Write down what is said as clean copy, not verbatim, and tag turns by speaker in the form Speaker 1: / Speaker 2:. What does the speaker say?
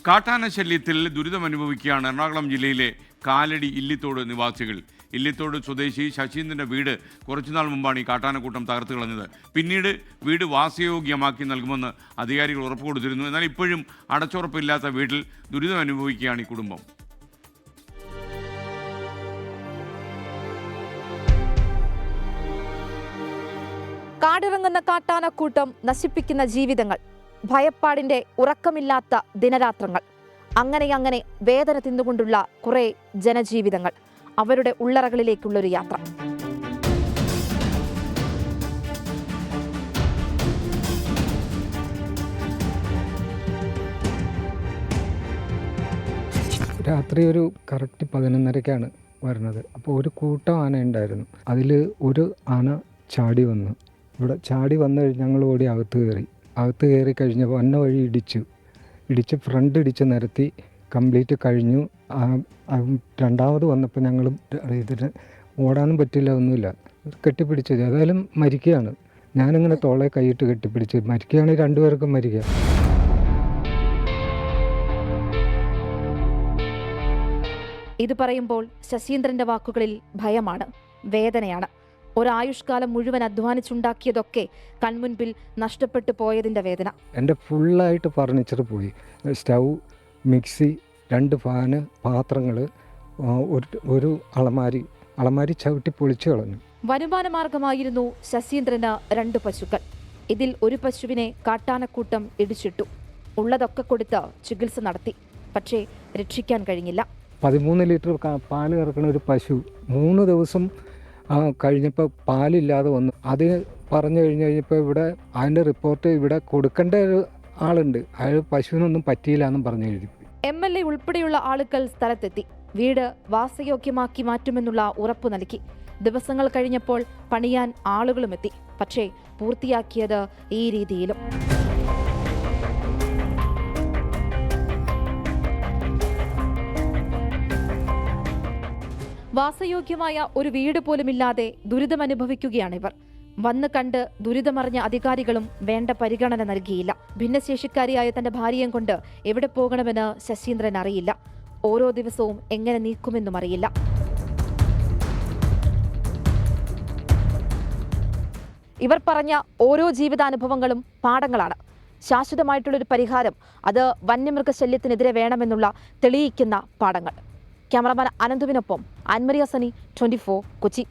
Speaker 1: കാട്ടാന ശല്യത്തിൽ ദുരിതമനുഭവിക്കുകയാണ് എറണാകുളം ജില്ലയിലെ കാലടി ഇല്ലിത്തോട് നിവാസികൾ. ഇല്ലിത്തോട് സ്വദേശി ശശീന്ദ്രൻ്റെ വീട് കുറച്ചുനാൾ മുമ്പാണ് ഈ കാട്ടാനക്കൂട്ടം തകർത്ത് കളഞ്ഞത്. പിന്നീട് വീട് വാസയോഗ്യമാക്കി നൽകുമെന്ന് അധികാരികൾ ഉറപ്പ് കൊടുത്തിരുന്നു. എന്നാൽ ഇപ്പോഴും അടച്ചുറപ്പില്ലാത്ത വീട്ടിൽ ദുരിതം അനുഭവിക്കുകയാണ് ഈ കുടുംബം.
Speaker 2: കാടിറങ്ങുന്ന കാട്ടാനക്കൂട്ടം നശിപ്പിക്കുന്ന ജീവിതങ്ങൾ, ഭയപ്പാടിന്റെ ഉറക്കമില്ലാത്ത ദിനരാത്രങ്ങൾ, അങ്ങനെ വേദന തിന്നുകൊണ്ടുള്ള കുറെ ജനജീവിതങ്ങൾ, അവരുടെ ഉള്ളറകളിലേക്കുള്ളൊരു യാത്ര.
Speaker 3: രാത്രി ഒരു കറക്റ്റ് 11:30-ക്കാണ് വരുന്നത്. അപ്പോൾ ഒരു കൂട്ടം ആന ഉണ്ടായിരുന്നു. അതിൽ ഒരു ആന ചാടി വന്നു. ഇവിടെ ചാടി വന്നു കഴിഞ്ഞ് ഞങ്ങൾ ഓടി അകത്ത് കയറി കഴിഞ്ഞപ്പോൾ വന്ന വഴി ഇടിച്ച് ഫ്രണ്ട് ഇടിച്ച് നിരത്തി കംപ്ലീറ്റ് കഴിഞ്ഞു. രണ്ടാമത് വന്നപ്പോൾ ഞങ്ങൾ ഇതിന് ഓടാനും പറ്റില്ല, ഒന്നുമില്ല, കെട്ടിപ്പിടിച്ചത്. ഏതായാലും മരിക്കുകയാണ്. ഞാനിങ്ങനെ തോളെ കൈയിട്ട് കെട്ടിപ്പിടിച്ച് മരിക്കുകയാണെങ്കിൽ രണ്ടുപേർക്കും മരിക്കുക.
Speaker 2: ഇത് പറയുമ്പോൾ ശശീന്ദ്രന്റെ വാക്കുകളിൽ ഭയമാണ്, വേദനയാണ്. ഒരായുഷ്കാലം മുഴുവൻ അധ്വാനിച്ചുണ്ടാക്കിയതൊക്കെ കൺമുൻപിൽ നഷ്ടപ്പെട്ടു പോയതിൻ്റെ വേദന.
Speaker 3: എൻ്റെ ഫുള്ളായിട്ട് ഫർണിച്ചർ പോയി. സ്റ്റൗ, മിക്സി, 2 ഫാന്, പാത്രങ്ങൾ, ഒരു അളമാരി ചവിട്ടി പൊളിച്ചു കളഞ്ഞു.
Speaker 2: വരുമാന മാർഗമായിരുന്നു ശശീന്ദ്രന് 2 പശുക്കൾ. ഇതിൽ ഒരു പശുവിനെ കാട്ടാനക്കൂട്ടം ഇടിച്ചിട്ടു. ഉള്ളതൊക്കെ കൊടുത്ത് ചികിത്സ നടത്തി. പക്ഷേ രക്ഷിക്കാൻ കഴിഞ്ഞില്ല.
Speaker 3: 13 ലിറ്റർ പാല് കറക്കണ ഒരു പശു 3 ദിവസം കഴിഞ്ഞപ്പോൾ പാലില്ലാതെ വന്നു. അത് പറഞ്ഞു കഴിഞ്ഞപ്പോൾ ഇവിടെ അതിൻ്റെ റിപ്പോർട്ട് ഇവിടെ കൊടുക്കേണ്ട ഒരു ആളുണ്ട്, അയാൾ പശുവിനൊന്നും പറ്റിയില്ല എന്നും പറഞ്ഞു എഴുതി.
Speaker 2: MLA ഉൾപ്പെടെയുള്ള ആളുകൾ സ്ഥലത്തെത്തി. വീട് വാസയോഗ്യമാക്കി മാറ്റുമെന്നുള്ള ഉറപ്പു നൽകി. ദിവസങ്ങൾ കഴിഞ്ഞപ്പോൾ പണിയാൻ ആളുകളും എത്തി. പക്ഷേ പൂർത്തിയാക്കിയത് ഈ രീതിയിലും. വാസയോഗ്യമായ ഒരു വീട് പോലുമില്ലാതെ ദുരിതമനുഭവിക്കുകയാണിവർ. വന്ന് കണ്ട് ദുരിതമറിഞ്ഞ അധികാരികളും വേണ്ട പരിഗണന നൽകിയില്ല. ഭിന്നശേഷിക്കാരിയായ തന്റെ ഭാര്യയും കൊണ്ട് എവിടെ പോകണമെന്ന് ശശീന്ദ്രൻ അറിയില്ല. ഓരോ ദിവസവും എങ്ങനെ നീക്കുമെന്നും അറിയില്ല. ഇവർ പറഞ്ഞ ഓരോ ജീവിതാനുഭവങ്ങളും പാഠങ്ങളാണ്. ശാശ്വതമായിട്ടുള്ളൊരു പരിഹാരം അത് വന്യമൃഗശല്യത്തിനെതിരെ വേണമെന്നുള്ള തെളിയിക്കുന്ന പാഠങ്ങൾ. ക്യാമറമാൻ അനന്തുവിനൊപ്പം ആൻമരിയ സനി, 24 കൊച്ചി.